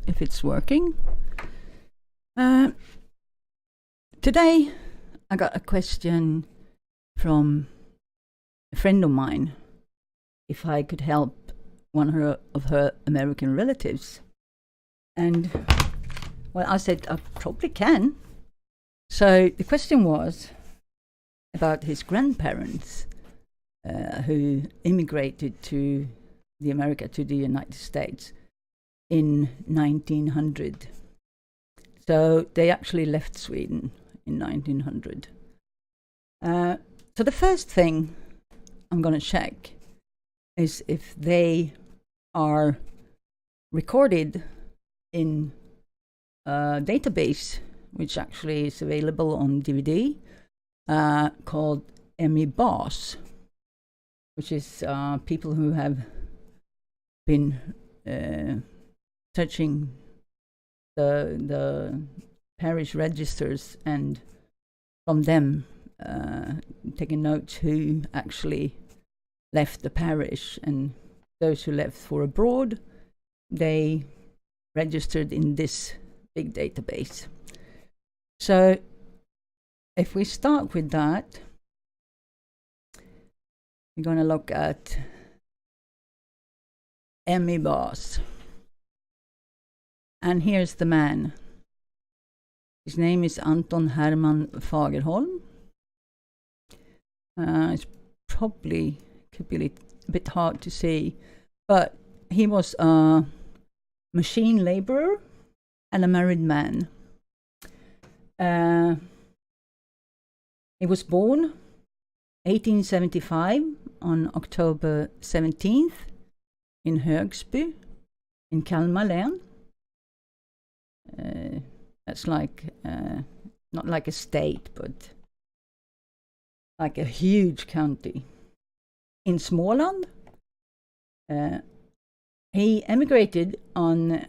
if it's working. Today I got a question from a friend of mine if I could help one of her American relatives. And, well, I said I probably can. So the question was about his grandparents who immigrated to the United States in 1900. So they actually left Sweden in 1900. So the first thing I'm going to check is if they are recorded in a database which actually is available on DVD called emigrated, which is people who have been searching the parish registers and from them taking notes who actually left the parish, and those who left for abroad, they registered in this big database. So if we start with that, we're going to look at emigrated. And here's the man. His name is Anton Herman Fagerholm. It's probably could be a bit hard to see, but he was a machine laborer and a married man. He was born 1875 on October 17th in Högsby in Kalmar län. That's like not like a state, but like a huge county in Småland. He emigrated on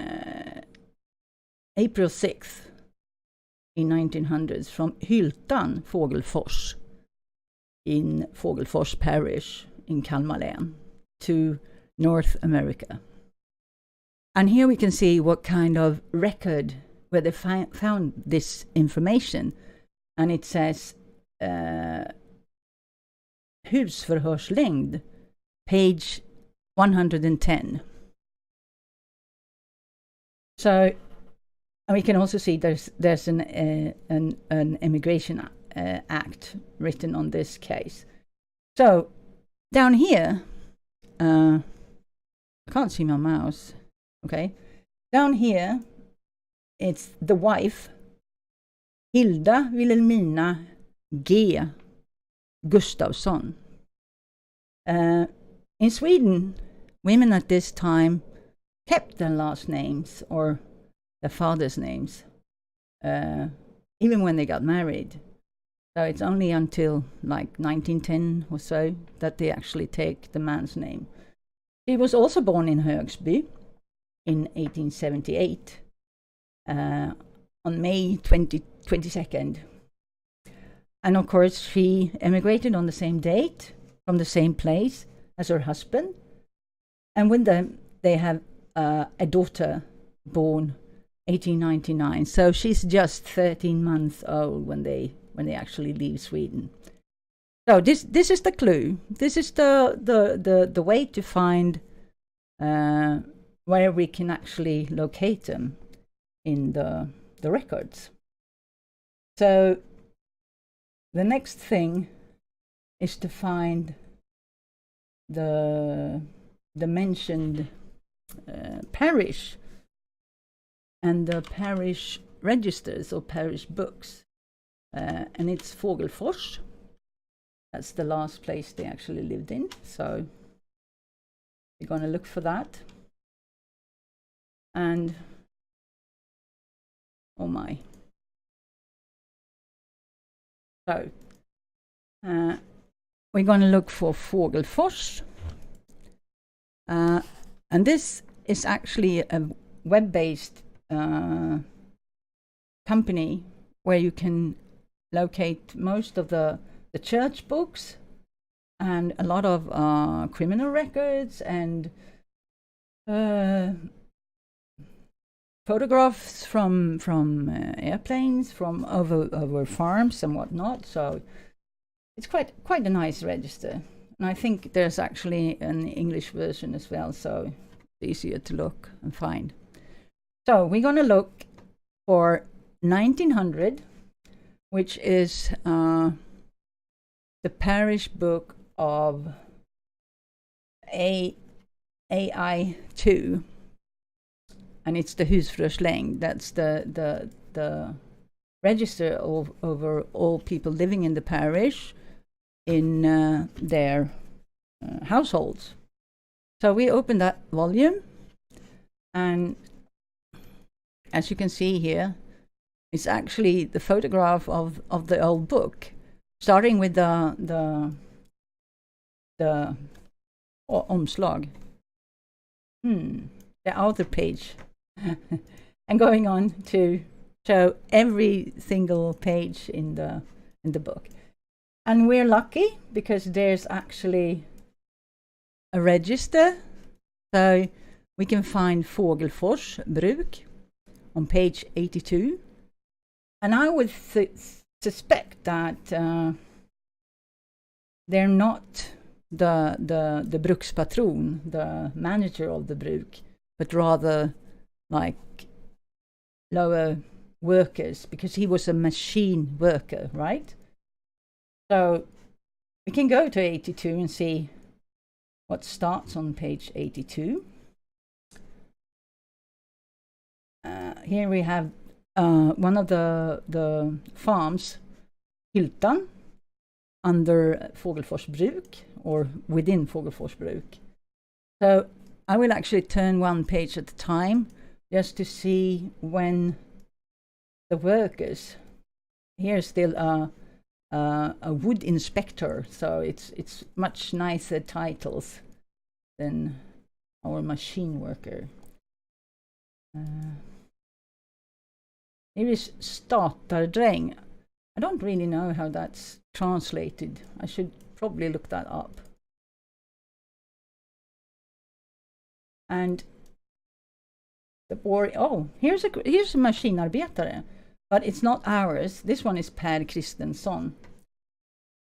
April 6th in 1900 from Hyltan, Fågelfors, in Fågelfors parish in Kalmar län to North America. And here we can see what kind of record where they found this information. And it says husförhörslängd, page 110. So, and we can also see there's an immigration act written on this case. So down here, I can't see my mouse. Okay, down here, it's the wife, Hilda Wilhelmina G. Gustafsson. In Sweden, women at this time kept their last names or their father's names, even when they got married. So it's only until like 1910 or so that they actually take the man's name. He was also born in Högsby in 1878 on May 22nd. And of course, she emigrated on the same date from the same place as her husband. And with them, they have a daughter born 1899. So she's just 13 months old when they actually leave Sweden. So this is the clue. This is the way to find where we can actually locate them in the records. So the next thing is to find the mentioned parish and the parish registers or parish books. And it's Fågelfors. That's the last place they actually lived in. So we're going to look for that. And oh my. So we're going to look for Fågelfors. And this is actually a web-based company where you can locate most of the church books and a lot of criminal records and photographs from airplanes, from over farms and whatnot. So it's quite a nice register. And I think there's actually an English version as well, so it's easier to look and find. So we're going to look for 1900, which is the parish book of AI2, and it's the husfröslängd. That's the register over all people living in the parish in their households. So we open that volume, and as you can see here, it's actually the photograph of the old book, starting with the omslag, the outer page, and going on to show every single page in the book. And we're lucky because there's actually a register, so we can find Fågelfors bruk on page 82, and I would suspect that they're not the brukspatron, the manager of the bruk, but rather like lower workers, because he was a machine worker, right? So we can go to 82 and see what starts on page 82. Here we have one of the farms, Hyltan, under Fågelfors bruk, or within Fågelfors bruk. So I will actually turn one page at a time just to see when the workers. Here's still a wood inspector, so it's much nicer titles than our machine worker. Here is statardräng. I don't really know how that's translated. I should probably look that up. And the here's a maskinarbetare, but it's not ours. This one is Per Kristensson.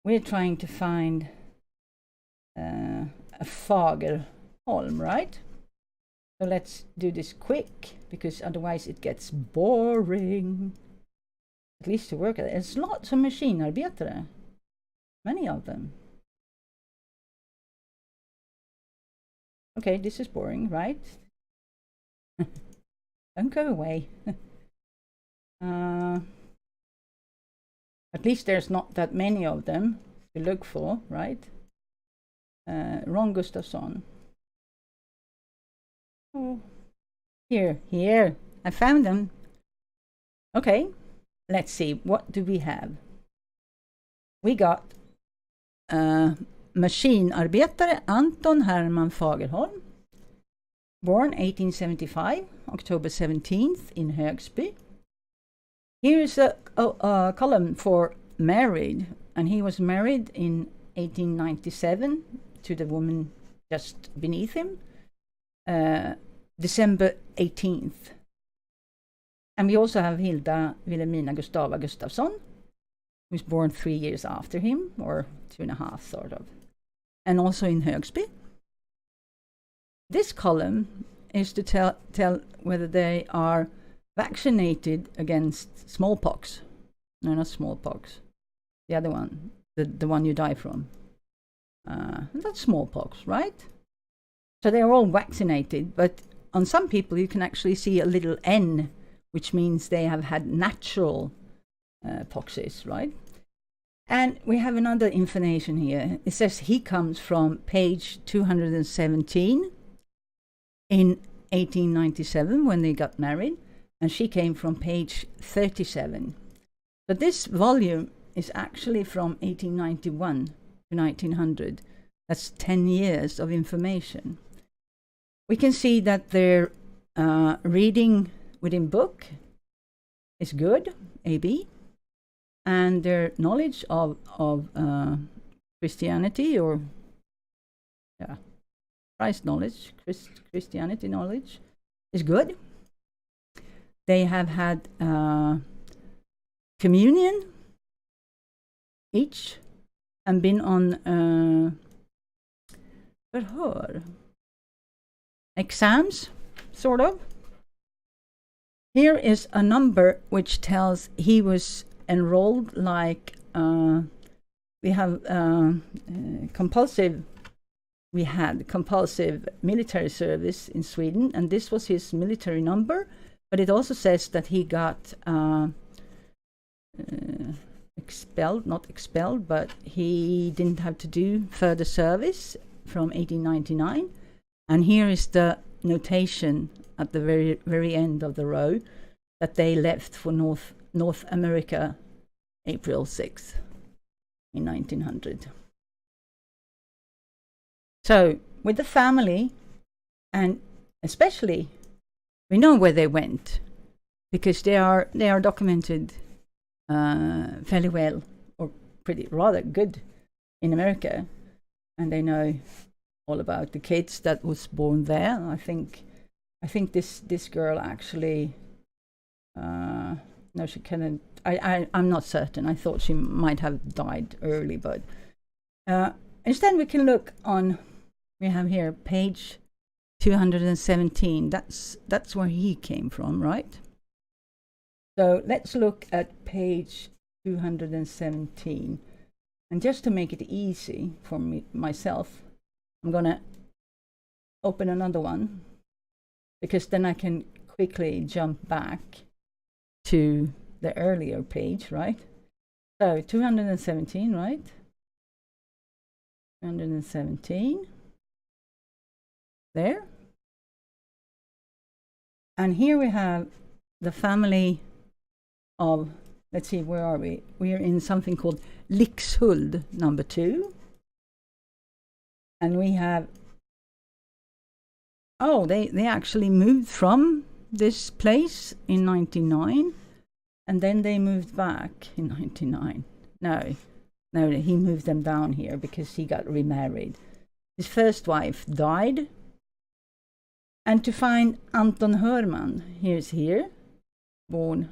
We're trying to find a Fagerholm, right? So let's do this quick, because otherwise it gets boring. At least to work at it. There's lots of maskinarbetare. Many of them. Okay, this is boring, right? Don't go away. At least there's not that many of them to look for, right? Ron Gustafsson. Oh, here, I found them. Okay, let's see, what do we have? We got maskinarbetare Anton Herman Fagerholm, born 1875, October 17th in Högsby. Here's a column for married, and he was married in 1897 to the woman just beneath him, December 18th. And we also have Hilda Wilhelmina Gustava Gustafsson, who's born 3 years after him, or 2.5 sort of, and also in Högsby. This column is to tell whether they are vaccinated against smallpox. No, not smallpox. The other one, the one you die from. That's smallpox, right? So they're all vaccinated, but on some people you can actually see a little N, which means they have had natural poxes, right? And we have another information here. It says he comes from page 217 in 1897 when they got married, and she came from page 37. But this volume is actually from 1891 to 1900. That's 10 years of information. We can see that their reading within book is good, AB, and their knowledge of Christianity, or Christ knowledge, Christianity knowledge, is good. they have had communion each and been on exams, sort of. Here is a number which tells he was enrolled like we had compulsive military service in Sweden, and this was his military number, but it also says that he got not expelled, but he didn't have to do further service from 1899. And here is the notation at the very end of the row that they left for North America April 6th in 1900. So with the family, and especially we know where they went because they are documented fairly well, or rather good in America, and they know all about the kids that was born there. I think this girl actually no, she couldn't. I'm not certain. I thought she might have died early, but instead we can look on. We have here page 217. That's where he came from, right? So let's look at page 217, and just to make it easy for myself, I'm gonna open another one because then I can quickly jump back to the earlier page, right? So 217, right? 217. There. And here we have the family of, let's see, where are we? We are in something called Lixhuld number 2. And we have, they actually moved from this place in 99, and then they moved back in 99. No, he moved them down here because he got remarried. His first wife died. And to find Anton Hörman, here's here, born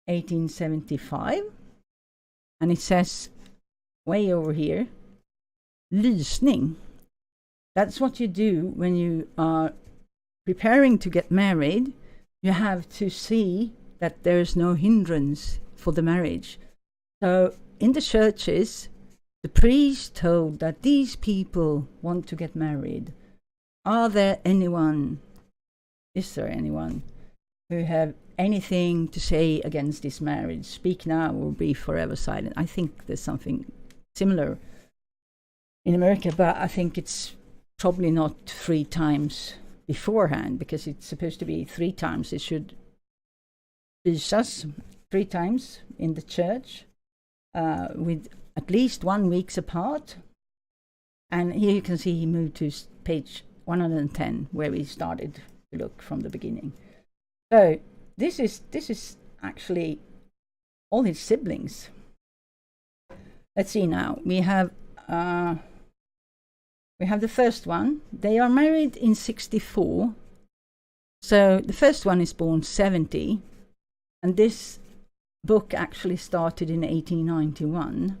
1875. And it says way over here, lysning. That's what you do when you are preparing to get married. You have to see that there's no hindrance for the marriage. So in the churches, the priest told that these people want to get married. Is there anyone who have anything to say against this marriage? Speak now or be forever silent. I think there's something similar in America, but I think it's probably not 3 times beforehand, because it's supposed to be 3 times. It should us 3 times in the church with at least 1 week apart. And here you can see he moved to page 110, where we started to look from the beginning. So this is actually all his siblings. Let's see now. We have the first one. They are married in 64. So the first one is born 70, and this book actually started in 1891.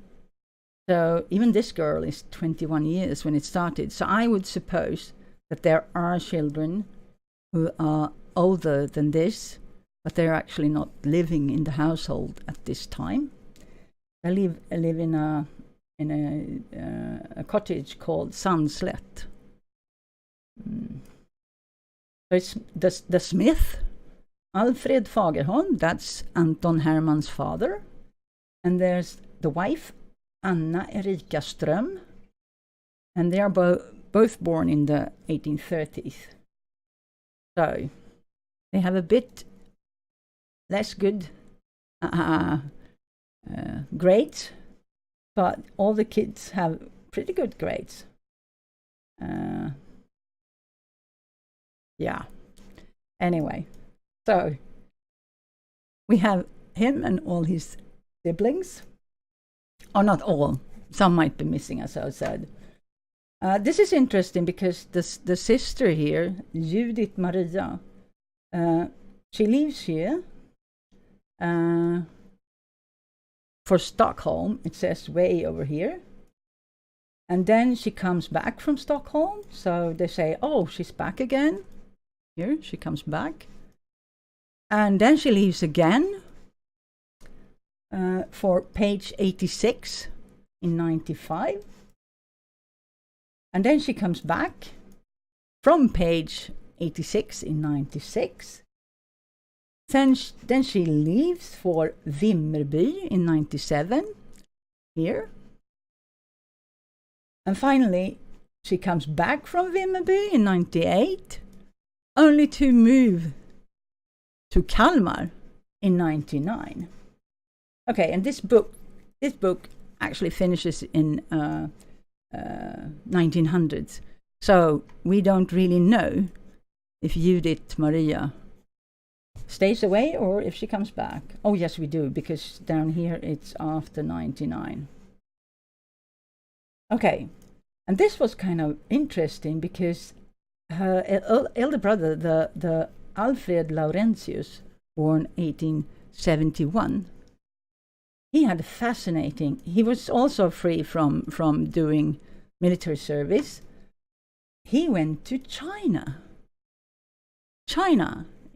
So even this girl is 21 years when it started. So I would suppose that there are children who are older than this, but they're actually not living in the household at this time. They live in a cottage called Sandslätt. So it's the smith, Alfred Fagerholm, that's Anton Herman's father. And there's the wife, Anna Erika Ström, and they are both born in the 1830s. So they have a bit less good grades, but all the kids have pretty good grades. Yeah. Anyway, so we have him and all his siblings. Or not all. Some might be missing, as I said. This is interesting because the sister here, Judith Maria, she leaves here for Stockholm. It says way over here. And then she comes back from Stockholm. So they say, oh, she's back again. Here, she comes back. And then she leaves again for page 86 in 95. And then she comes back from page 86 in 96. Then she leaves for Vimmerby in 97, here. And finally, she comes back from Vimmerby in 98, only to move to Kalmar in 99. Okay, and this book actually finishes in 1900s. So we don't really know if Judith Maria stays away or if she comes back. Oh yes, we do, because down here it's after 99. Okay, and this was kind of interesting because her elder brother, the Alfred Laurentius, born 1871, he had a fascinating. He was also free from doing military service. He went to China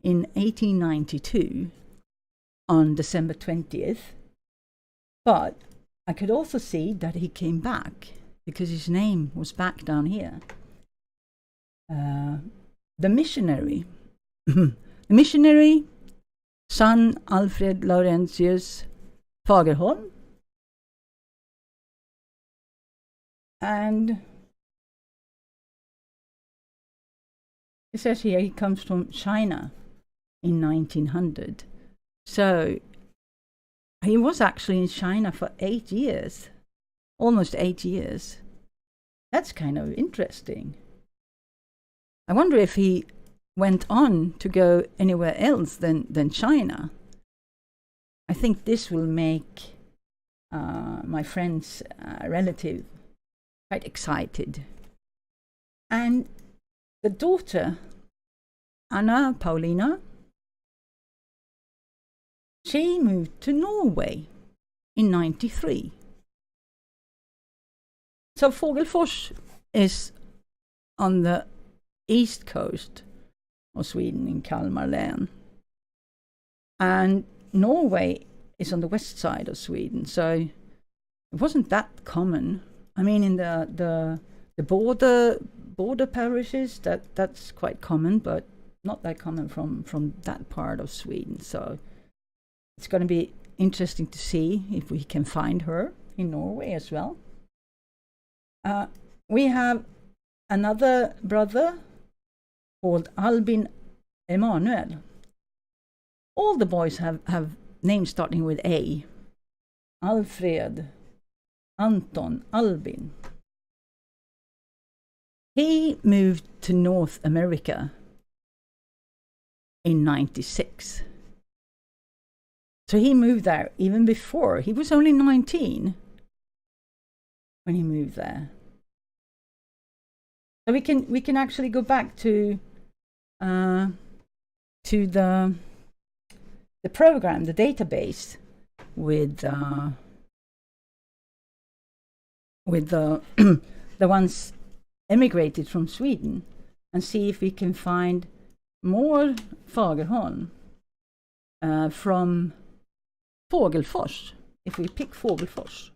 in 1892 on December 20th. But I could also see that he came back because his name was back down here. The missionary, the missionary, son Alfred Laurentius Fagerholm, and it says here he comes from China in 1900. So he was actually in China for 8 years, almost 8 years. That's kind of interesting. I wonder if he went on to go anywhere else than China. I think this will make my friend's relative quite excited. And the daughter, Anna Paulina, she moved to Norway in 93. So Fågelfors is on the east coast of Sweden in Kalmar län. And Norway is on the west side of Sweden, so it wasn't that common. I mean, in the border parishes, that's quite common, but not that common from that part of Sweden. So it's going to be interesting to see if we can find her in Norway as well. We have another brother called Albin Emanuel. All the boys have names starting with A. Alfred, Anton, Albin. He moved to North America in 96. So he moved there even before. He was only 19 when he moved there. So we can actually go back to the program, the database, with the the ones emigrated from Sweden, and see if we can find more Fagerholm from Fågelfors. If we pick Fågelfors.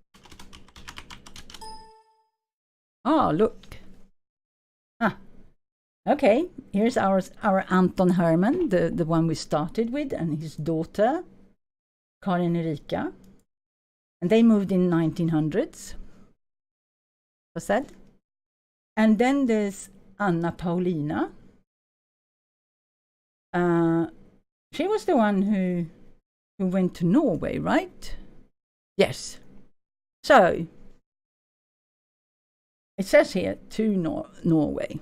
Ah, look. Okay, here's our Anton Herman, the one we started with, and his daughter, Karin Erika. And they moved in 1900s, was said. And then there's Anna Paulina. She was the one who went to Norway, right? Yes. So, it says here to Norway.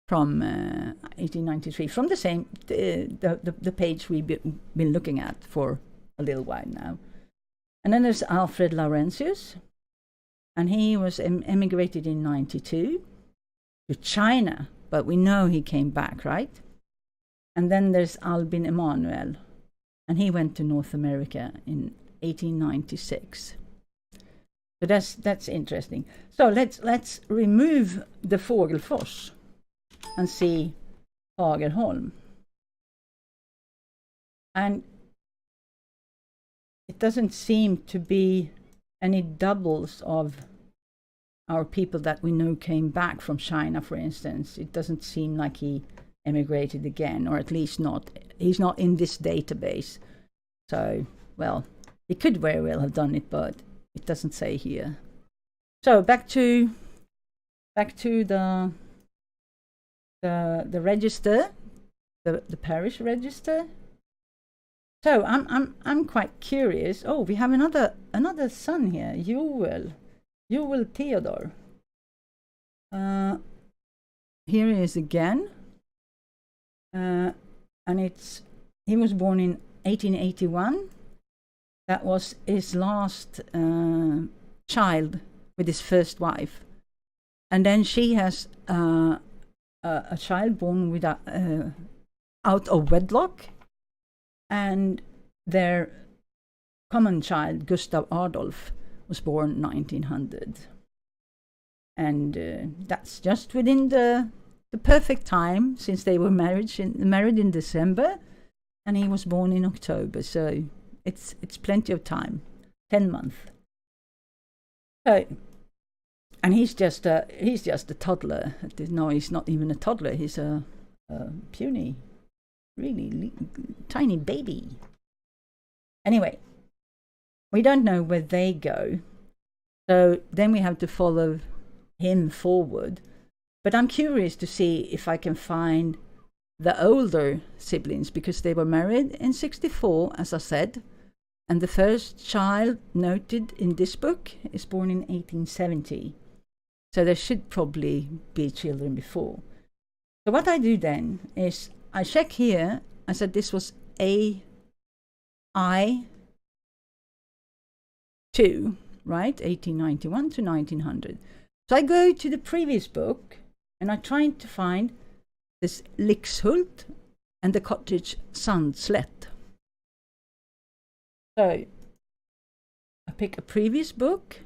From 1893, from the same the page we've been looking at for a little while now. And then there's Alfred Laurentius, and he was emigrated in 92 to China, but we know he came back, right? And then there's Albin Emanuel, and he went to North America in 1896. So that's interesting. So let's remove the Fågelfors and see Fagerholm. And it doesn't seem to be any doubles of our people that we know came back from China, for instance. It doesn't seem like he emigrated again, or at least he's not in this database. So, well, he could very well have done it, but it doesn't say here. So back to the register, the parish register. So I'm quite curious. Oh, we have another son here, Joel Theodor. Here he is again, and he was born in 1881. That was his last child with his first wife, and then she has a child born with out of wedlock, and their common child Gustav Adolf was born 1900, and that's just within the perfect time, since they were married in December, and he was born in October, so it's plenty of time, 10 months. So, and he's just a toddler. No, he's not even a toddler. He's a puny, really tiny baby. Anyway, we don't know where they go, so then we have to follow him forward. But I'm curious to see if I can find the older siblings, because they were married in 64, as I said, and the first child noted in this book is born in 1870. So there should probably be children before. So what I do then is I check here. I said this was AI2, right? 1891 to 1900. So I go to the previous book and I try to find this Lixhult and the cottage Sandslätt. So I pick a previous book,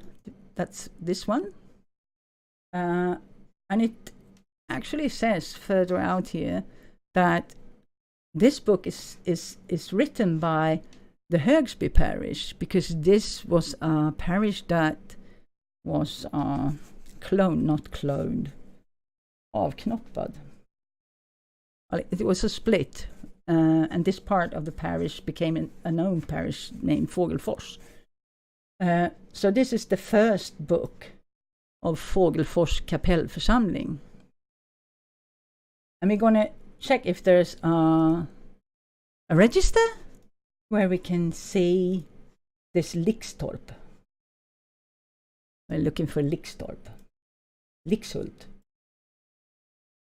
that's this one, and it actually says further out here that this book is written by the Högsby parish, because this was a parish that was avknoppad. It was a split, and this part of the parish became a known parish named Fågelfors. So this is the first book of Fågelfors kapellförsamling. And we're going to check if there's a register where we can see this Lixtorp. We're looking for Lixtorp. Lixhult.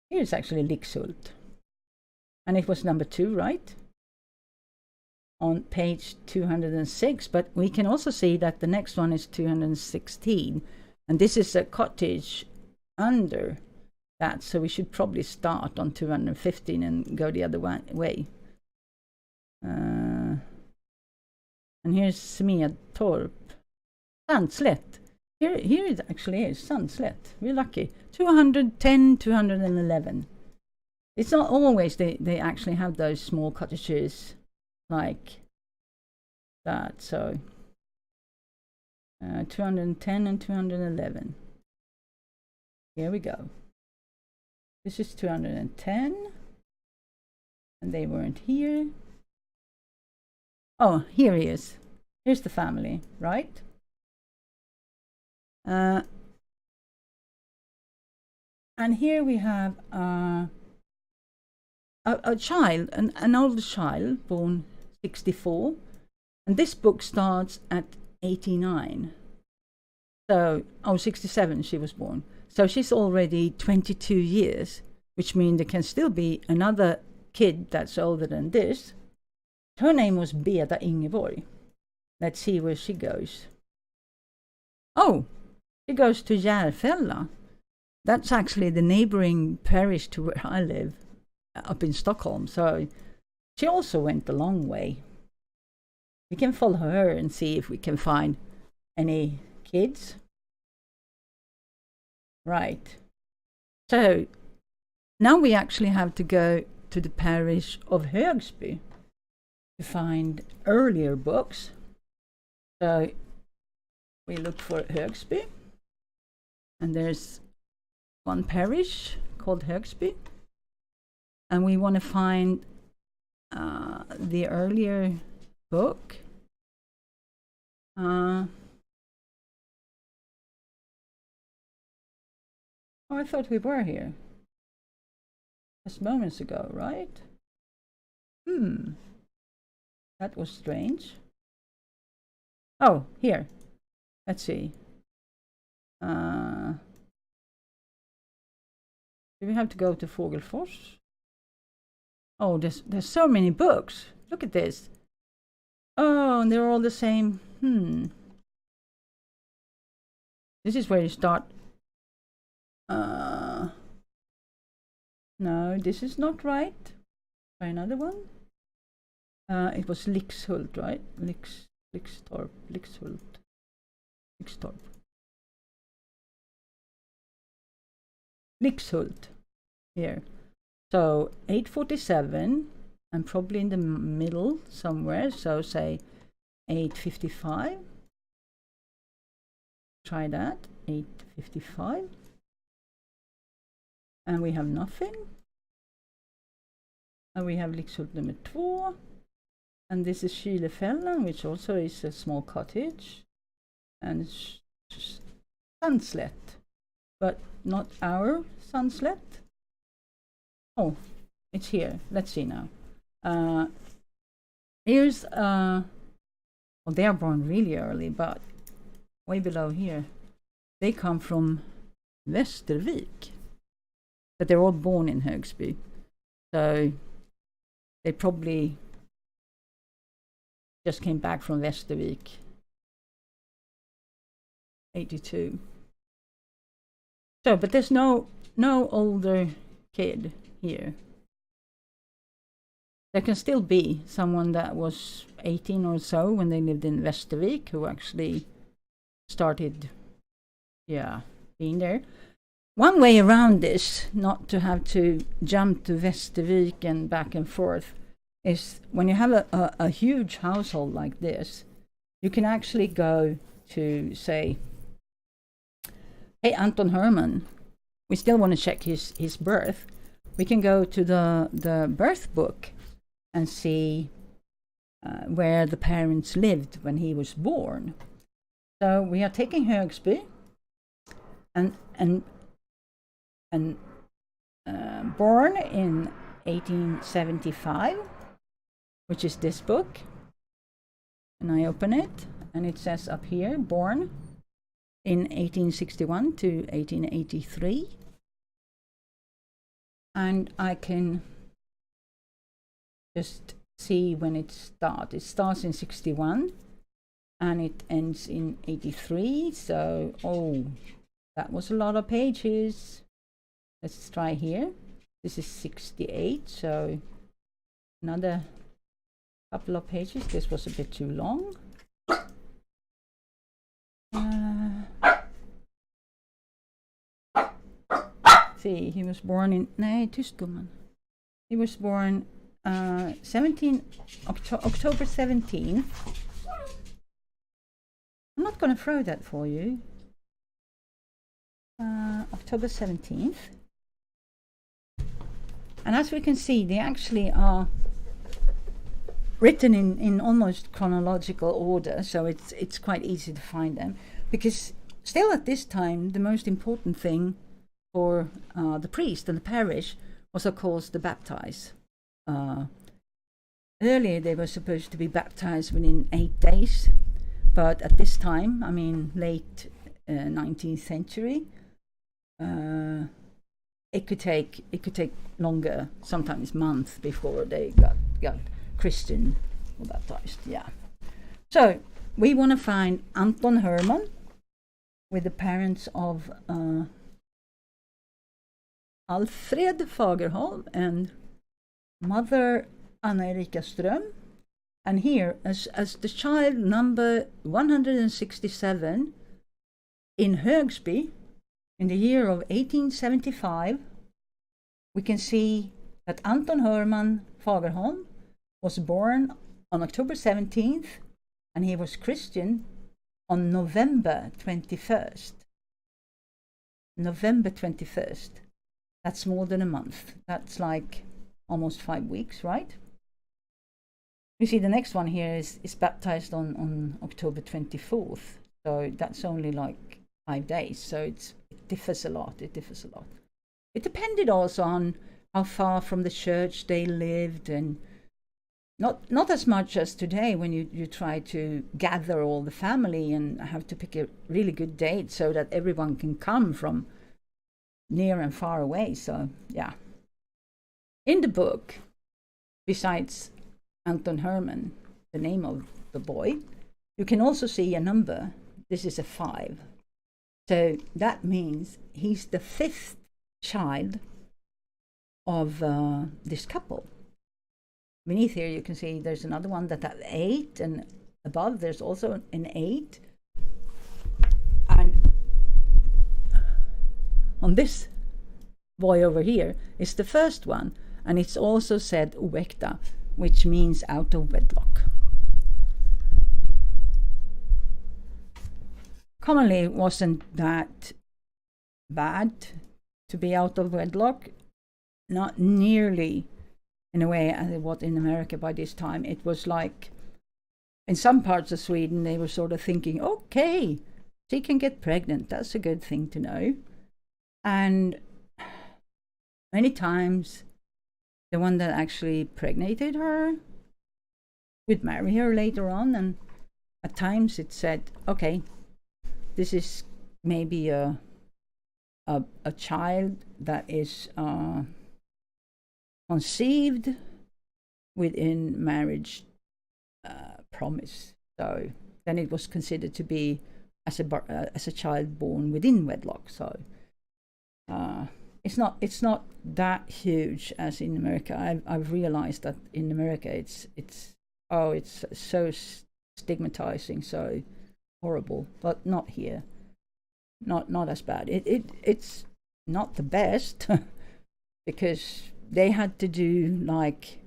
Here's actually Lixhult. And it was number 2, right? On page 206. But we can also see that the next one is 216. And this is a cottage under that. So we should probably start on 215 and go the other way. And here's Smedtorp. Sandslätt. Here it actually is, Sandslätt. We're lucky. 210, 211. It's not always they actually have those small cottages like that. So 210 and 211. Here we go. This is 210. And they weren't here. Oh, here he is. Here's the family, right? And here we have a child, an older child, born 64. And this book starts at 89. So, 67 she was born. So she's already 22 years, which means there can still be another kid that's older than this. Her name was Beda Ingeborg. Let's see where she goes. Oh, she goes to Järfälla. That's actually the neighboring parish to where I live. up in Stockholm. So she also went a long way. We can follow her and see if we can find any kids. Right. So now we actually have to go to the parish of Högsby to find earlier books. So we look for Högsby, and there's one parish called Högsby, and we want to find the earlier book. Oh, I thought we were here just moments ago, right? That was strange. Oh, here. Let's see. Do we have to go to Fågelfors? Oh, there's so many books. Look at this. Oh, and they're all the same. This is where you start. No, this is not right. Try another one. It was Lixhult, right? Lixtorp. Lixhult. Here. So 847, and probably in the middle somewhere. So say 855. Try that. 855. And we have nothing. And we have Lixhult number 2. And this is Kylefällen, which also is a small cottage. And Sundslet, but not our Sundslet. Oh, it's here. Let's see now. Here's well, they are born really early, but way below here, they come from Västervik. But they're all born in Högsby, so they probably just came back from Västervik. 82. So, but there's no older kid here. There can still be someone that was 18 or so when they lived in Västervik who actually started, being there. One way around this, not to have to jump to Västervik and back and forth, is when you have a huge household like this, you can actually go to, say, hey, Anton Herman, we still want to check his birth. We can go to the birth book and see where the parents lived when he was born. So we are taking Högsby and born in 1875, which is this book. And I open it, and it says up here, born in 1861 to 1883. And I can just see when it starts. It starts in 61 and it ends in 83. So, that was a lot of pages. Let's try here. This is 68, so another couple of pages. This was a bit too long. See, he was born in... Nej, tyst gumman. He was born October 17th. I'm not going to throw that for you. October 17th. And as we can see, they actually are written in almost chronological order, so it's quite easy to find them. Because still at this time, the most important thing for the priest and the parish was, of course, to baptize. Earlier, they were supposed to be baptized within 8 days, but at this time, I mean, late 19th century, it could take longer, sometimes months, before they got Christian or baptized. Yeah. So we want to find Anton Herman with the parents of Alfred Fagerholm and Mother Anna-Erika Ström. And here, as the child number 167 in Högsby in the year of 1875, we can see that Anton Herman Fagerholm was born on October 17th, and he was Christian on November 21st. November 21st. That's more than a month. That's like almost 5 weeks, right? You see the next one here is baptized on October 24th. So that's only like 5 days. So it differs a lot. It differs a lot. It depended also on how far from the church they lived, and not as much as today when you try to gather all the family and have to pick a really good date so that everyone can come from near and far away. So yeah. In the book, besides Anton Herman, the name of the boy, you can also see a number. This is a 5. So that means he's the 5th child of this couple. Beneath here you can see there's another one that had 8, and above there's also an 8. And on this boy over here is the first one, and it's also said oäkta, which means out of wedlock. Commonly it wasn't that bad to be out of wedlock, not nearly in a way as it was in America by this time. It was like, in some parts of Sweden, they were sort of thinking, okay, she can get pregnant, that's a good thing to know. And many times, the one that actually impregnated her would marry her later on, and at times it said, okay, this is maybe a child that is conceived within marriage promise. So then it was considered to be as a child born within wedlock. So it's not that huge as in America. I've realized that in America it's so stigmatizing, so horrible, but not here. Not as bad. It's not the best because they had to do like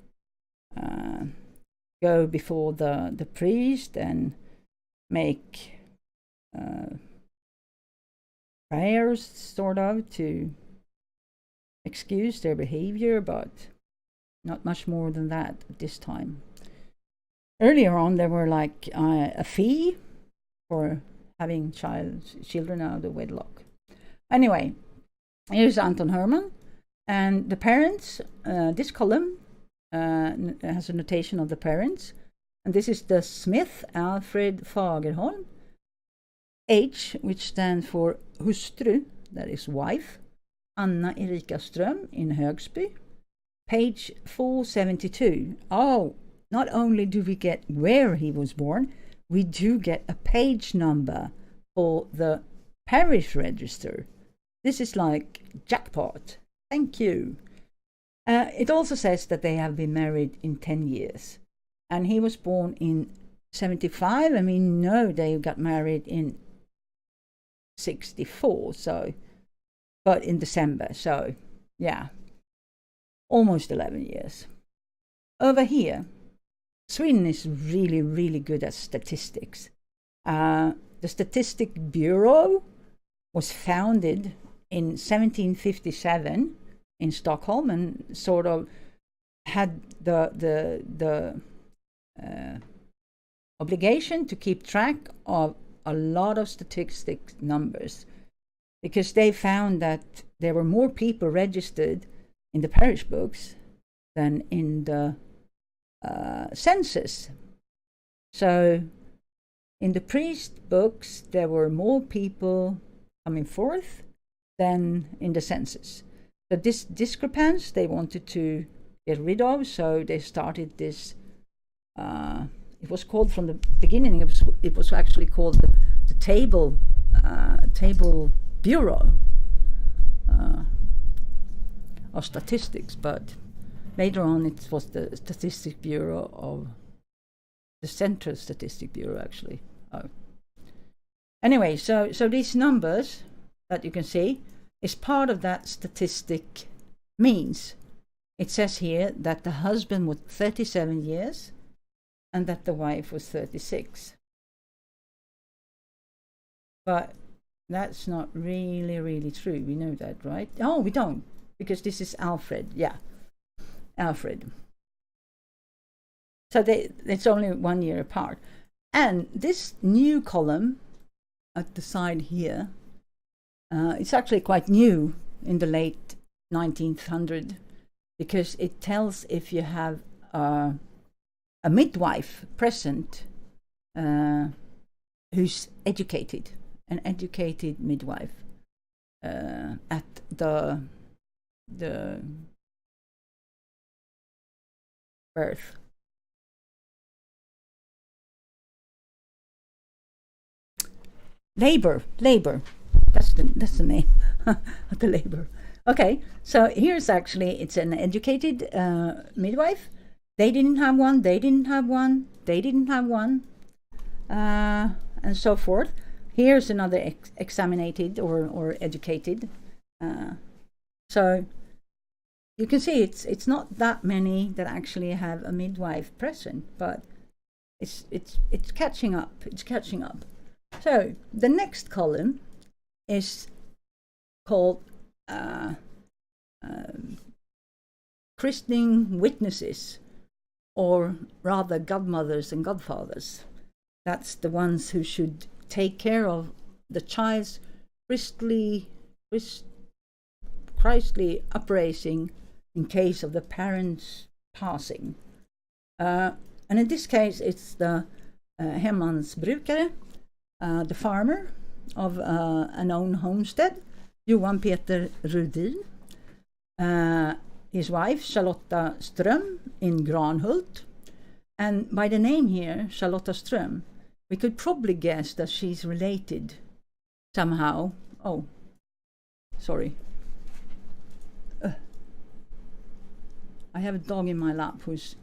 go before the priest and make prayers sort of to excuse their behavior, but not much more than that at this time. Earlier on there were like a fee for having children out of wedlock. Anyway, here's Anton Herman, and the parents. This column has a notation of the parents, and this is the Smith Alfred Fagerholm. H, which stands for hustru, that is wife, Anna-Erika Ström in Högsby. Page 472. Oh, not only do we get where he was born, we do get a page number for the parish register. This is like jackpot. Thank you. It also says that they have been married in 10 years. And he was born in 75, and we know they got married in 64, so, but in December, so yeah, almost 11 years. Over here, Sweden is really, really good at statistics. The Statistic Bureau was founded in 1757 in Stockholm and sort of had the obligation to keep track of a lot of statistics numbers, because they found that there were more people registered in the parish books than in the census. So in the priest books there were more people coming forth than in the census. So this discrepancy they wanted to get rid of, so they started this it was called from the beginning, it was actually called the table bureau of statistics, but later on it was the Statistic Bureau of the Central Statistic Bureau, actually. Oh. Anyway, so these numbers that you can see is part of that statistic means. It says here that the husband was 37 years and that the wife was 36. But that's not really true. We know that, right? Oh, we don't, because this is Alfred. Yeah, Alfred. So it's only 1 year apart. And this new column at the side here, it's actually quite new in the late 1900s, because it tells if you have a midwife present who's educated, an educated midwife at the birth. Labor. That's the name of the labor. Okay, so here's actually, it's an educated midwife. They didn't have one, they didn't have one, they didn't have one, and so forth. Here's another examinated or educated. So you can see it's not that many that actually have a midwife present, but it's catching up. It's catching up. So the next column is called christening witnesses, or rather godmothers and godfathers. That's the ones who should take care of the child's Christly upraising in case of the parents passing. And in this case, it's the hemmansbrukare, the farmer of an own homestead, Johan Peter Rudin, his wife Charlotta Ström in Granhult. And by the name here, Charlotta Ström, we could probably guess that she's related somehow. Oh, sorry. I have a dog in my lap who's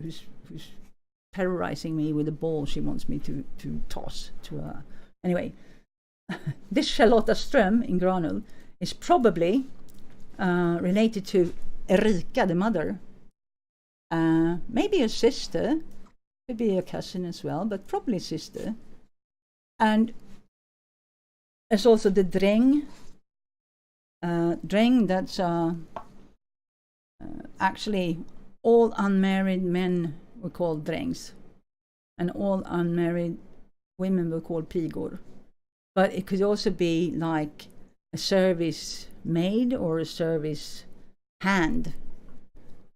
terrorizing me with a ball she wants me to toss to her. Anyway, this Charlotta Ström in Granhult is probably related to Erika, the mother. Maybe a sister, could be a cousin as well, but probably sister. And there's also the dräng. Dräng, that's actually all unmarried men were called drängs, and all unmarried women were called pigor. But it could also be like a service maid or a service hand.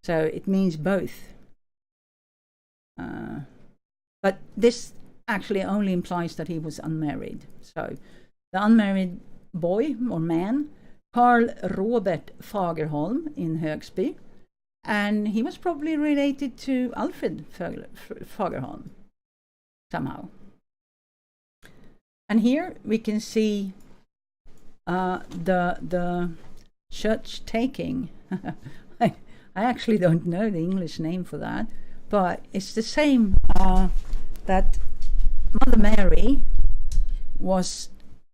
So it means both. But this actually only implies that he was unmarried. So the unmarried boy or man, Carl Robert Fagerholm in Högsby, and he was probably related to Alfred Fagerholm somehow. And here we can see the church taking. I actually don't know the English name for that, but it's the same that Mother Mary was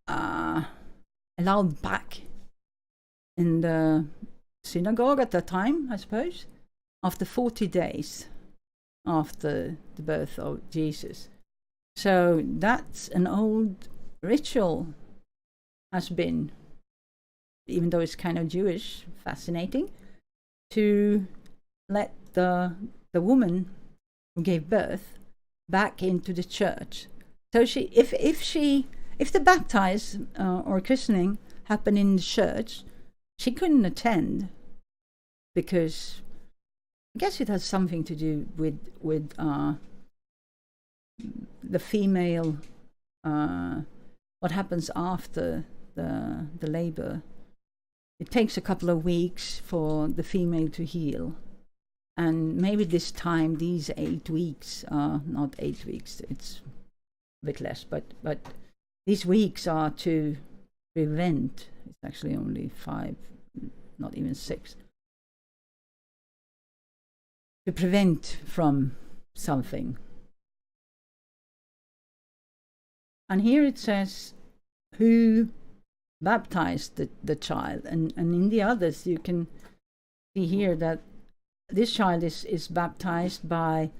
allowed back in the synagogue at that time, I suppose, after 40 days after the birth of Jesus. So that's an old ritual, has been, even though it's kind of Jewish, fascinating, to let the woman who gave birth back into the church. So if the baptize or christening happened in the church, she couldn't attend, because I guess it has something to do with the female, what happens after the labor. It takes a couple of weeks for the female to heal, and maybe this time these 8 weeks are not 8 weeks, it's a bit less, but these weeks are to prevent. It's actually only 5, not even 6. to prevent from something. And here it says who baptized the child, and in the others you can see here that this child is baptized by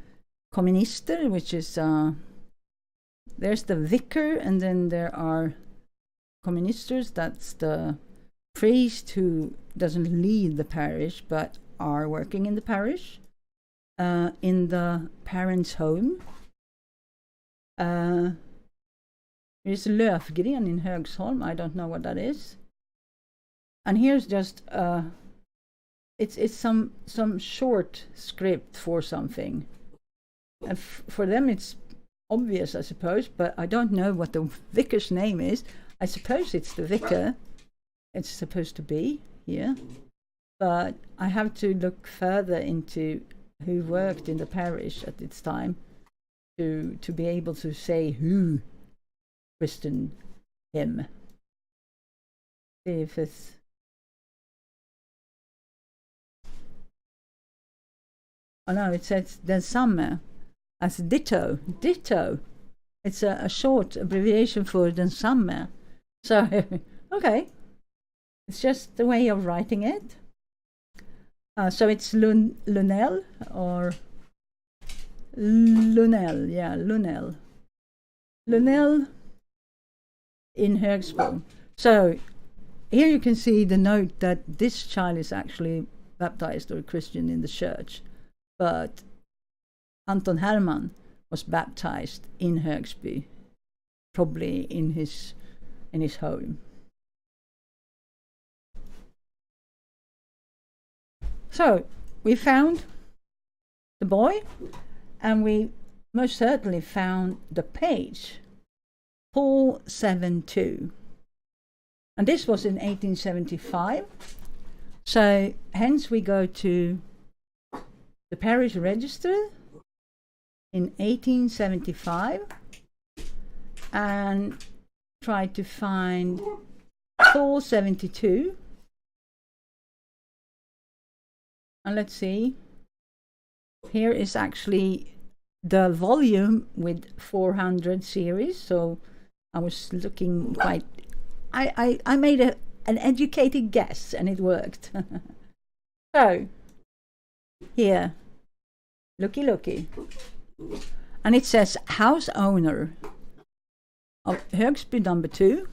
komminister, which is there's the vicar, and then there are komministers, that's the priest who doesn't lead the parish but are working in the parish, in the parents' home. There's Löfgren in Högsholm. I don't know what that is. And here's just it's some short script for something. And for them it's obvious, I suppose, but I don't know what the vicar's name is. I suppose it's the vicar. It's supposed to be here. But I have to look further into who worked in the parish at its time to be able to say who christened him. See if it's... Oh no, it says densamme as ditto. Ditto. It's a short abbreviation for densamme. So, okay. It's just the way of writing it. So it's Lunel or Lunel, yeah, Lunel. Lunel in Högsbo. So here you can see the note that this child is actually baptized or Christian in the church, but Anton Herman was baptized in Högsby, probably in his home. So we found the boy, and we most certainly found the page 472, and this was in 1875. So hence we go to the parish register in 1875 and try to find 472. And let's see, here is actually the volume with 400 series. So I was looking quite, I made an educated guess and it worked. So here, looky. And it says house owner of Högsby number 2,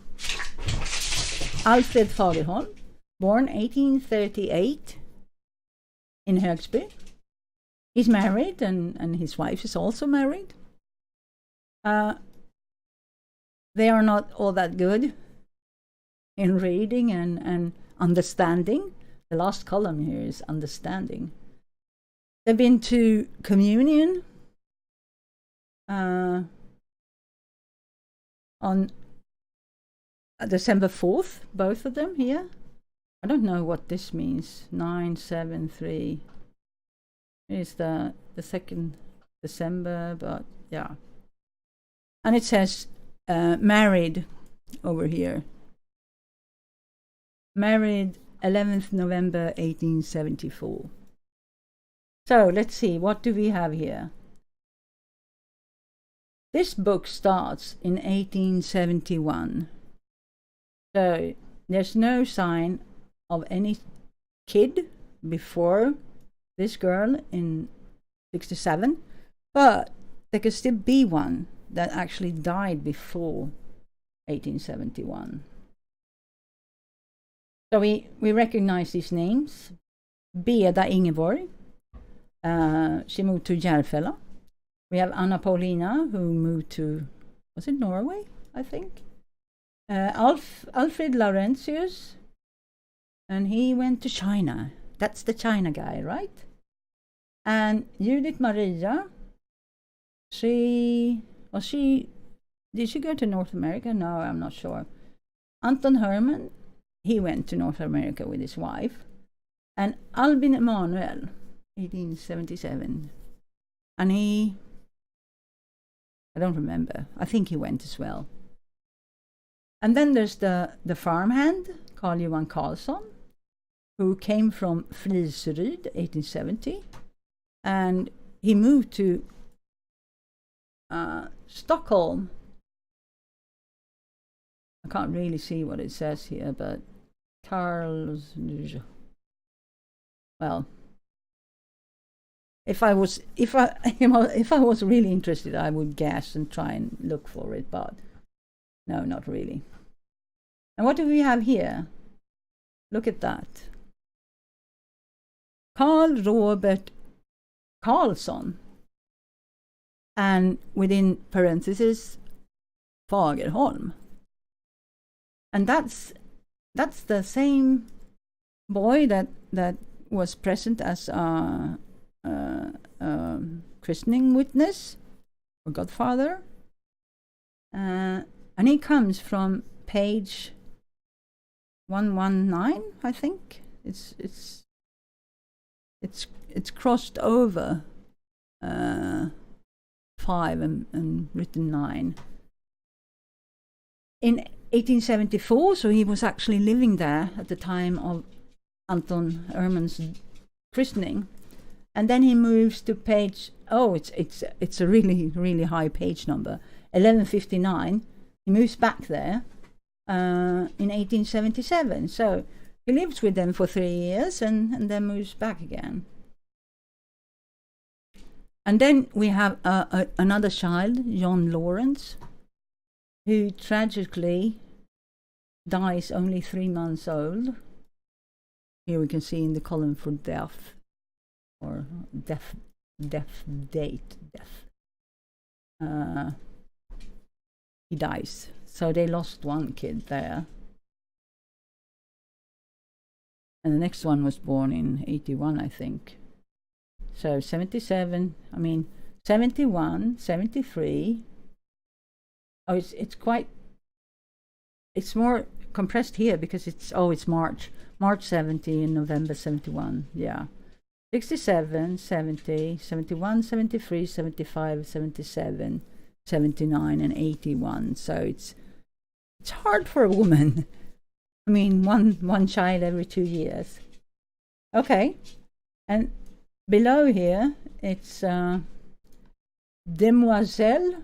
Alfred Fagerholm, born 1838 in Högsby. He's married, and his wife is also married. They are not all that good in reading and understanding. The last column here is understanding. They've been to communion on December 4th, both of them here. I don't know what this means. 973 is the 2nd December, but yeah. And it says married over here. Married 11th November 1874. So let's see, what do we have here? This book starts in 1871. So there's no sign of any kid before this girl in 67, but there could still be one that actually died before 1871. So we recognize these names. Beda Ingeborg, she moved to Järfälla. We have Anna Paulina, who moved to, was it Norway, I think? Alfred Laurentius, and he went to China. That's the China guy, right? And Judith Maria, did she go to North America? No, I'm not sure. Anton Herman, he went to North America with his wife. And Albin Emanuel, 1877. And I don't remember. I think he went as well. And then there's the farmhand, Carl Johan Karlsson, who came from Fliseryd, 1870. and he moved to Stockholm. I can't really see what it says here, but Carl's. Well, if I was really interested, I would guess and try and look for it, but no, not really. And what do we have here? Look at that. Carl Robert Karlsson, and within parentheses, Fagerholm. And that's the same boy that was present as a christening witness or godfather, and he comes from page 119, I think. It's crossed over 5 and written 9 in 1874. So he was actually living there at the time of Anton Ehrman's christening, and then he moves to page. Oh, it's a really high page number, 1159. He moves back there in 1877. So he lives with them for 3 years and then moves back again. And then we have another child, John Lawrence, who tragically dies only 3 months old. Here we can see in the column for death, or death date. He dies. So they lost one kid there. And the next one was born in 81, I think. So 77, 71, 73. Oh, it's more compressed here because it's March 70 and November 71. Yeah. 67, 70, 71, 73, 75, 77, 79 and 81. So it's hard for a woman. One child every 2 years. Okay. And below here it's Demoiselle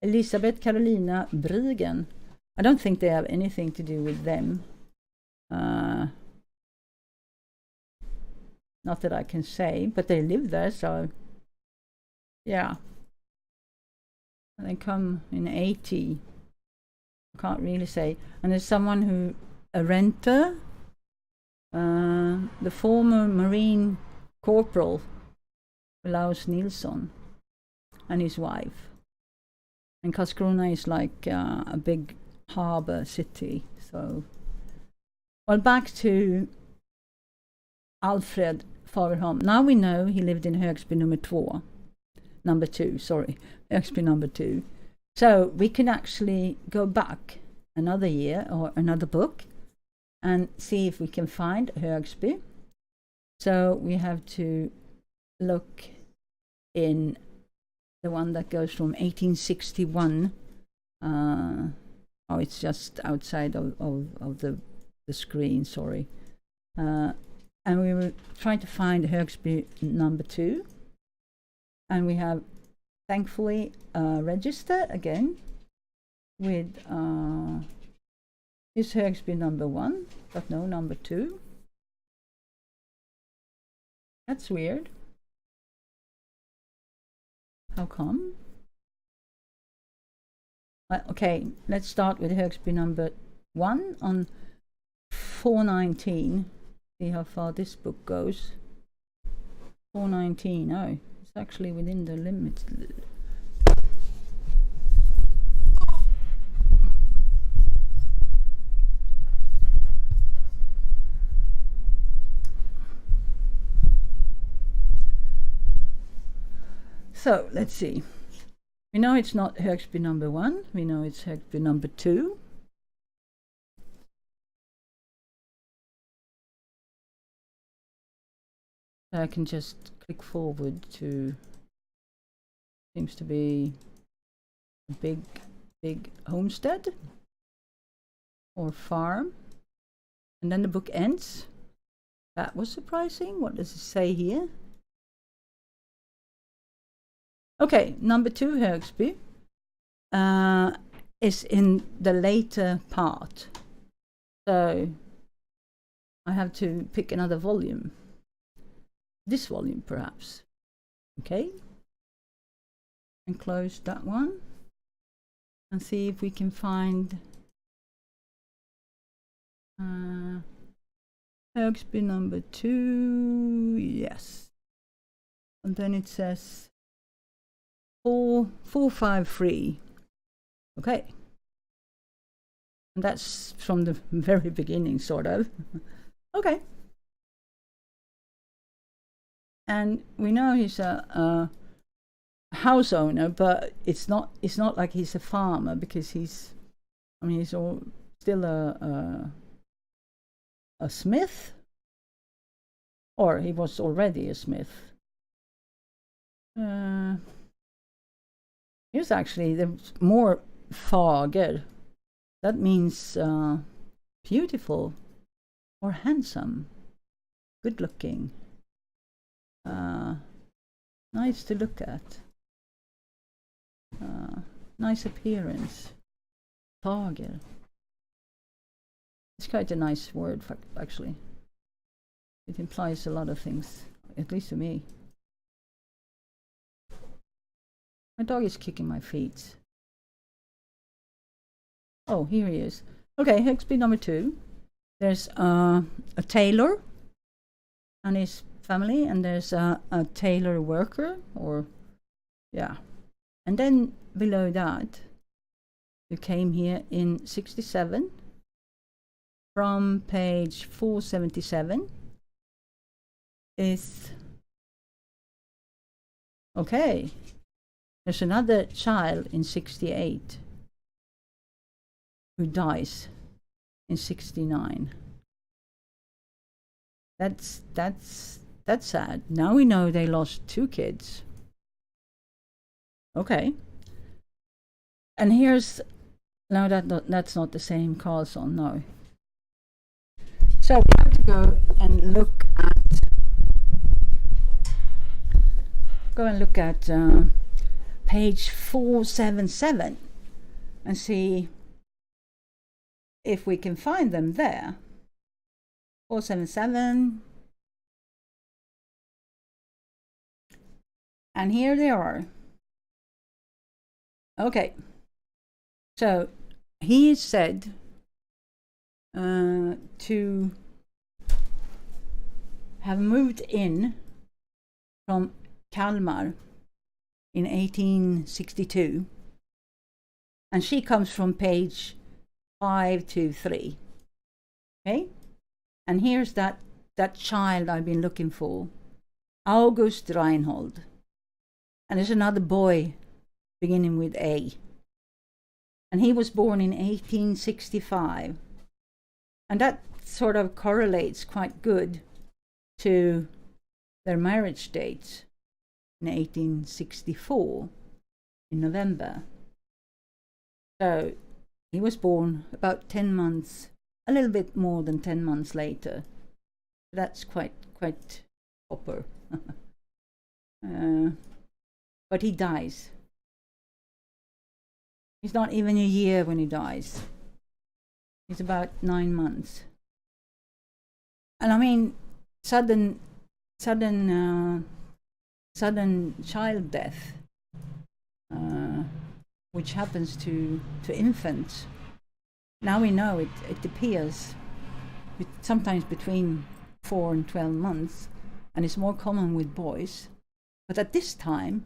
Elisabeth Carolina Brigen. I don't think they have anything to do with them. Not that I can say, but they live there, so yeah. They come in 80. I can't really say. And there's someone a renter, the former Marine Corporal Olaus Nilsson, and his wife. And Karlskrona is like a big harbor city. So, well, back to Alfred Fagerholm. Now we know he lived in Högsby number 2. Högsby number 2. So we can actually go back another year or another book and see if we can find Högsby. So we have to look in the one that goes from 1861. It's just outside of the screen, sorry. And we were trying to find Högsby number 2. And we have, thankfully, register again with is Högsby number 1, but no number 2. That's weird. How come? Okay, let's start with Högsby number 1 on 419. See how far this book goes. 419. Oh, it's actually within the limits. So let's see. We know it's not Högsby number 1. We know it's Högsby number 2. So I can just click forward to, seems to be a big homestead or farm. And then the book ends. That was surprising. What does it say here? Okay, number 2 Högsby is in the later part. So I have to pick another volume. This volume, perhaps. Okay. And close that one. And see if we can find Högsby number 2. Yes. And then it says 453. Okay. And that's from the very beginning, sort of. Okay. And we know he's a house owner, but it's not like he's a farmer, because he's still a smith, or he was already a smith. Here's actually the more fager. That means beautiful or handsome, good looking, nice to look at, nice appearance. Fager. It's quite a nice word, actually. It implies a lot of things, at least to me. My dog is kicking my feet. Oh, here he is. Okay, Högsby number 2. There's a tailor and his family, and there's a tailor worker, or yeah. And then below that, you came here in 67 from page 477 is okay. There's another child in 68 who dies in 69. That's sad. Now we know they lost 2 kids. Okay. And here's, no, that's not the same Carlson, no. So we have to go and look at page 477 and see if we can find them there. 477. And here they are. Okay. So he is said to have moved in from Kalmar in 1862. And she comes from page 523. Okay? And here's that child I've been looking for, August Reinhold. And there's another boy beginning with A. And he was born in 1865. And that sort of correlates quite good to their marriage dates in 1864 in November. So he was born about 10 months, a little bit more than 10 months later. That's quite proper. But he dies. He's not even a year when he dies. He's about 9 months. And I mean, sudden child death, which happens to infants. Now we know it appears sometimes between 4 and 12 months, and it's more common with boys. But at this time,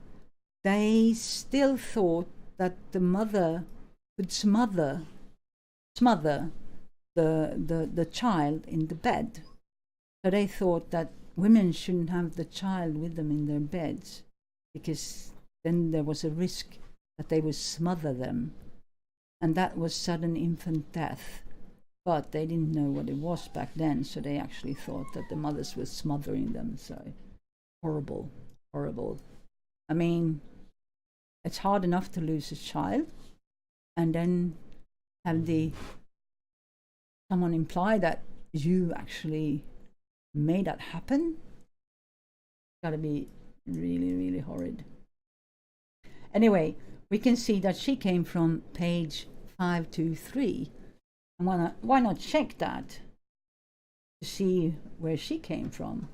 they still thought that the mother would smother the child in the bed. So they thought that women shouldn't have the child with them in their beds, because then there was a risk that they would smother them. And that was sudden infant death. But they didn't know what it was back then, so they actually thought that the mothers were smothering them. So horrible. I mean, it's hard enough to lose a child, and then have someone imply that you actually made that happen. Gotta be really, really horrid. Anyway, we can see that she came from page 523. And why not check that to see where she came from?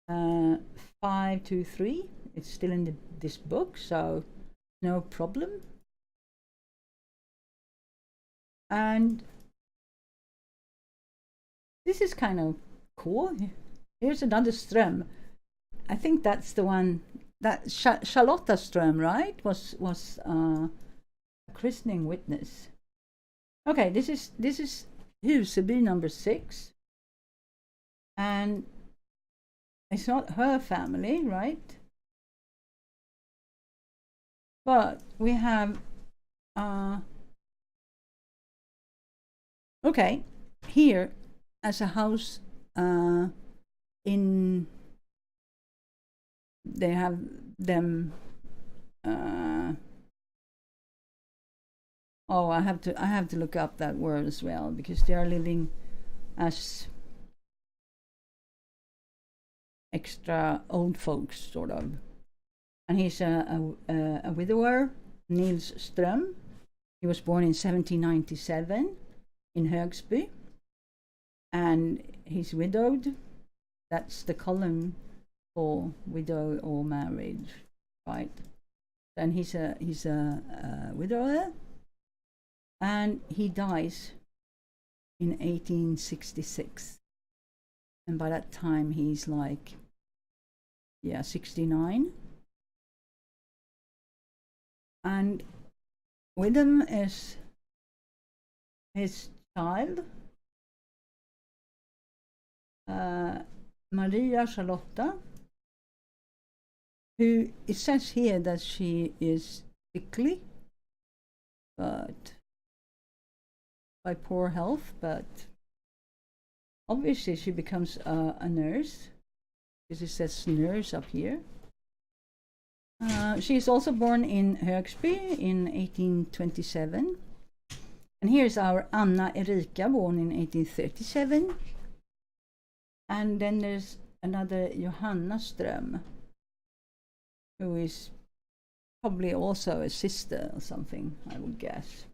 523, it's still in this book, so no problem. And this is kind of cool. Here's another Ström. I think that's the one that Charlotta Ström, right, was a christening witness. Okay, this is Huseby number 6, and it's not her family, right? But we have okay, here as a house in, they have them oh, I have to look up that word as well, because they are living as extra old folks, sort of. And he's a widower, Nils Ström. He was born in 1797 in Högsby, and he's widowed. That's the column for widow or marriage, right? And he's a widower, and he dies in 1866. And by that time he's like, 69. And with him is his child, Maria Charlotta, who, it says here that she is sickly, but by poor health, but obviously she becomes a nurse, because it says nurse up here. She is also born in Högsby in 1827. And here's our Anna Erika, born in 1837. And then there's another Johanna Ström, who is probably also a sister or something, I would guess.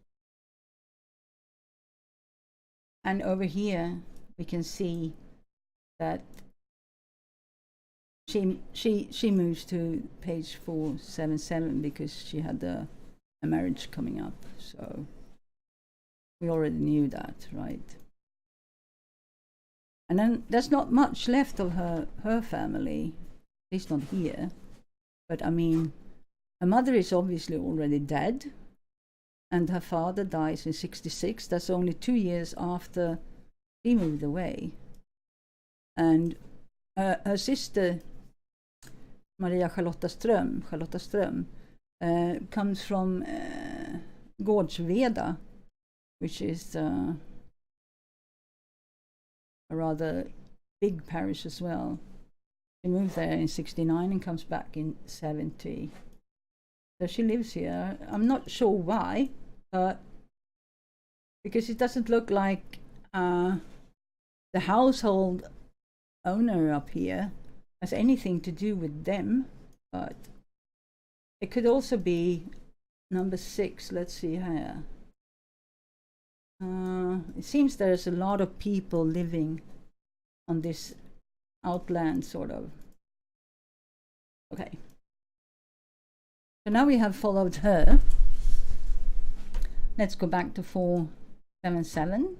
And over here we can see that she moves to page 477 because she had a marriage coming up. So we already knew that, right? And then there's not much left of her family, at least not here. But I mean, her mother is obviously already dead, and her father dies in 66. That's only 2 years after he moved away. And her sister, Maria Charlotta Ström, comes from Gårdsveda, which is a rather big parish as well. She moved there in 69 and comes back in 70. So she lives here. I'm not sure why, but because it doesn't look like the household owner up here has anything to do with them. But it could also be number 6. Let's see here. It seems there's a lot of people living on this outland, sort of. Okay. So now we have followed her. Let's go back to 477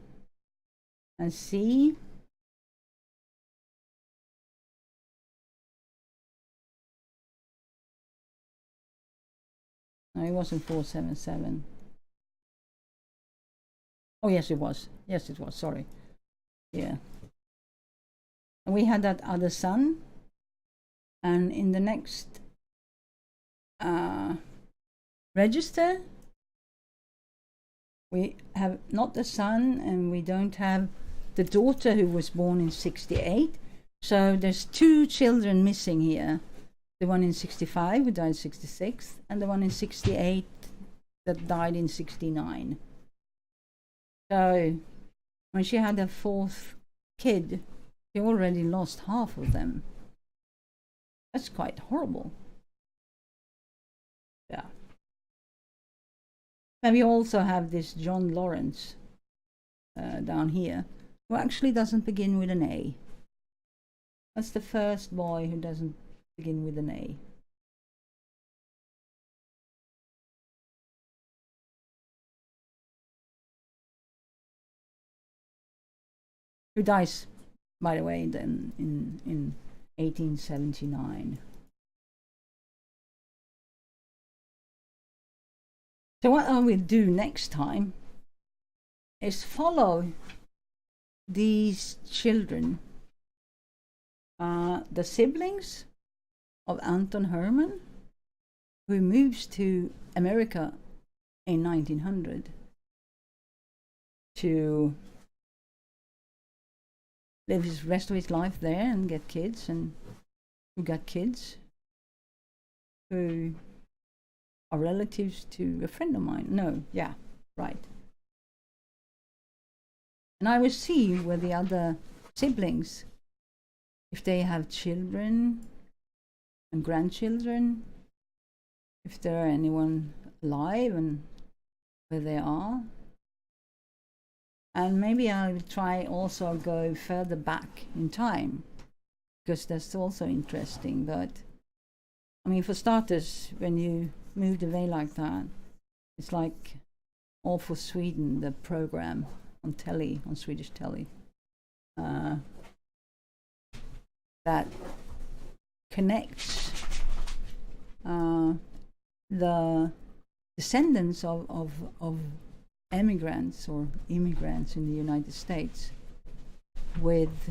and see. No, it wasn't 477. Oh, yes, it was. Yes, it was. Sorry. Yeah. And we had that other son. And in the next register, we have not the son, and we don't have the daughter, who was born in 68. So there's 2 children missing here. The one in 65, who died in 66, and the one in 68 that died in 69. So when she had her 4th kid, she already lost half of them. That's quite horrible. And we also have this John Lawrence down here, who actually doesn't begin with an A. That's the first boy who doesn't begin with an A. Who dies, by the way, then in 1879. So what I will do next time is follow these children, the siblings of Anton Herman, who moves to America in 1900 to live his rest of his life there and get kids, and who got kids who are relatives to a friend of mine. No, yeah, right. And I will see where the other siblings, if they have children and grandchildren, if there are anyone alive and where they are. And maybe I will try also go further back in time, because that's also interesting. But I mean, for starters, when you moved away like that, it's like All for Sweden, the program on telly, on Swedish telly, that connects the descendants of emigrants or immigrants in the United States with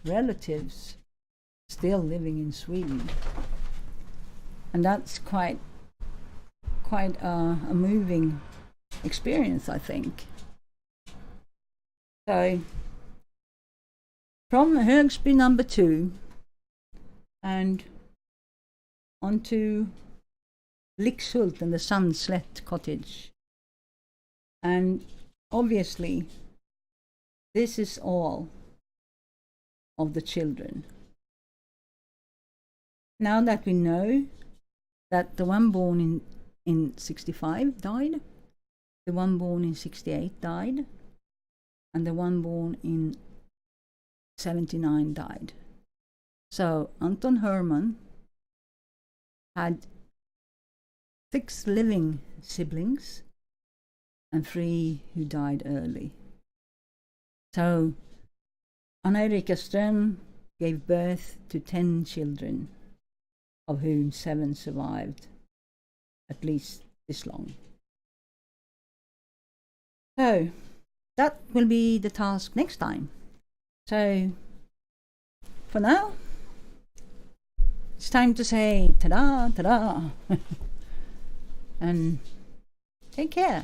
relatives still living in Sweden. And that's quite a moving experience, I think. So from Högsby number 2 and onto Lixhult and the Sundslätt cottage. And obviously this is all of the children. Now that we know that the one born in 65 died, the one born in 68 died, and the one born in 79 died. So Anton Herman had 6 living siblings and 3 who died early. So Anna-Erika Ström gave birth to 10 children, of whom 7 survived at least this long. So that will be the task next time. So for now, it's time to say ta-da, ta-da, and take care.